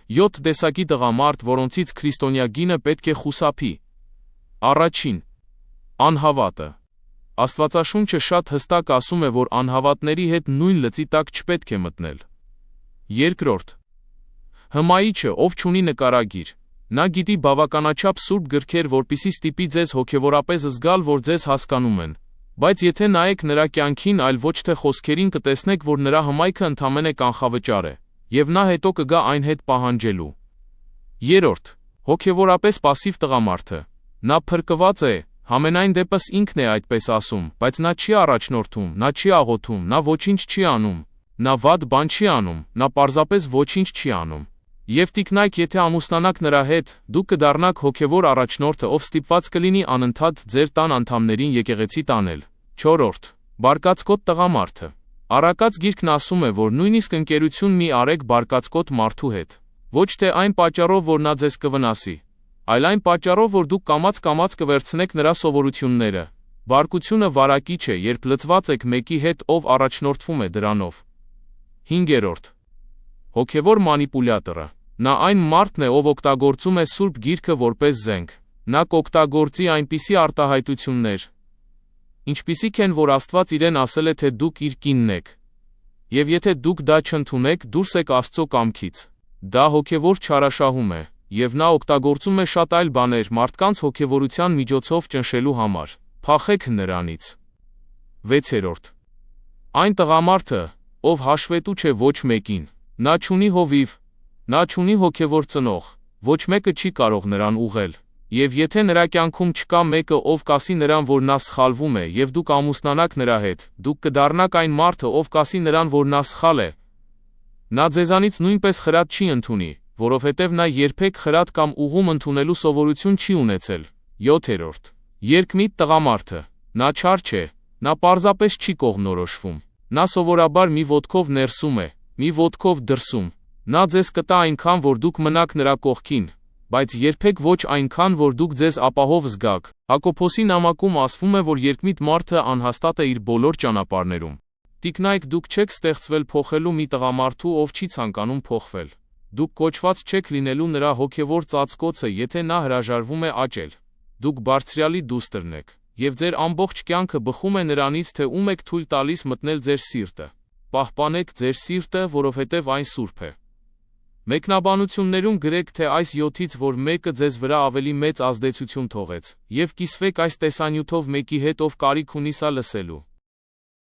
7 տեսակի տղամարդ, որոնցից քրիստոնյա գինը պետք է խուսափի։ Առաջին. անհավատը։ Աստվածաշունչը շատ հստակ ասում է, որ անհավատների հետ նույն լծի տակ չպետք է մտնել։ Երկրորդ. հմայիչը, ով չունի նկարագիր։ Նա գիտի բավականաչափ սուրբ գրքեր, որպեսզի ստիպի ձեզ հոգևորապես զգալ, որ ձեզ հասկանում են։ Բայց եթե նայեք նրա կյանքին, այլ ոչ թե խոսքերին, կտեսնեք, որ նրա հմայքը ընդամենը կանխավճար է, եւ նա հետո կգա այն հետ պահանջելու։ Երրորդ. հոգևորապես պասիվ տղամարդը։ Նա փրկված է, համենայն դեպս ինքն է այդպես ասում, բայց նա չի առաջնորդում, նա չի աղոթում, նա ոչինչ չի անում, նա վատ բան չի անում, նա պարզապես ոչինչ չի անում։ Եվ տիկնայք, եթե ամուսնանաք նրա հետ, դուք կդառնաք հոգևոր առաջնորդը, ով ստիպված կլինի անընդհատ ձեր տան անդամներին եկեղեցի տանել։ Չորրորդ. բարկացկոտ տղամարդը։ Առակաց գիրքն ասում է, որ նույնիսկ ընկերություն մի արեք բարկացկոտ մարդու հետ։ Ոչ թե այն պատճառով, որ նա ձեզ կվնասի, այլ այն պատճառով, որ դուք կամաց կվերցնեք նրա սովորությունները։ Բարկությունը վարակիչ է, երբ լծված եք մեկի հետ, ով առաջնորդվում է դրանով։ Հինգերորդ. հոգևոր մանիպուլյատորը։ Նա այն մարդն է, ով օգտագործում է Սուրբ Գիրքը որպես զենք։ Նա կօգտագործի այնպիսի արտահայտություններ, ինչպիսիք են, որ Աստված իրեն ասել է, թե դուք իր կինն եք։ Եվ եթե դուք դա չընդունեք, դուրս եք Աստծո կամքից։ Դա հոգևոր չարաշահում է, եւ նա օգտագործում է շատ այլ բաներ մարդկանց հոգևորության միջոցով ճնշելու համար։ Փախեք նրանից։ Վեցերորդ. այն տղամարդը, ով հաշվետու չէ ոչ մեկին։ Նա չունի հովիվ, նա չունի հոգևոր ծնող, ոչ մեկը չի կարող նրան ուղղել։ Եվ եթե նրա կյանքում չկա մեկը, ով կասի նրան, որ նա սխալվում է, եւ դուք ամուսնանաք նրա հետ, դուք կդառնաք այն մարդը, ով կասի նրան, որ նա սխալ է։ Նա ձեզանից նույնպես խրատ չի ընդունի, որովհետև նա երբեք խրատ կամ ուղում ընդունելու սովորություն չի ունեցել։ 7-րդ. երկմիտ տղամարդը։ Նա չար չէ, նա պարզապես չի կողմնորոշվում։ Նա սովորաբար մի ոտքով ներսում է, մի ոտքով դրսում։ Նա ձեզ կտա այնքան, որ դուք մնաք նրա կողքին, բայց երբեք ոչ այնքան, որ դուք ձեզ ապահով զգաք։ Հակոբոսի նամակում ասվում է, որ երկմիտ մարդը անհաստատ է իր բոլոր ճանապարհներում։ Տիկնայք, դուք չեք ստեղծվել փոխելու մի տղամարդու, ով չի ցանկանում փոխվել։ Դուք կոչված չեք լինելու նրա հոգևոր ծածկոցը, եթե նա հրաժարվում է աճել։ Դուք բարձրյալի դուստրն եք, եւ ձեր ամբողջ կյանքը բխում է նրանից, թե ում եք թույլ տալիս մտնել ձեր սիրտը։ Պահպանեք ձեր սիրտը, որովհետև այն սուրբ է։ Մեկնաբանություններում գրեք, թե այս 7-ից որ մեկը ձեզ վրա ավելի մեծ ազդեցություն թողեց, եւ կիսվեք այս տեսանյութով մեկի հետ, ով կարիք ունի սա լսելու։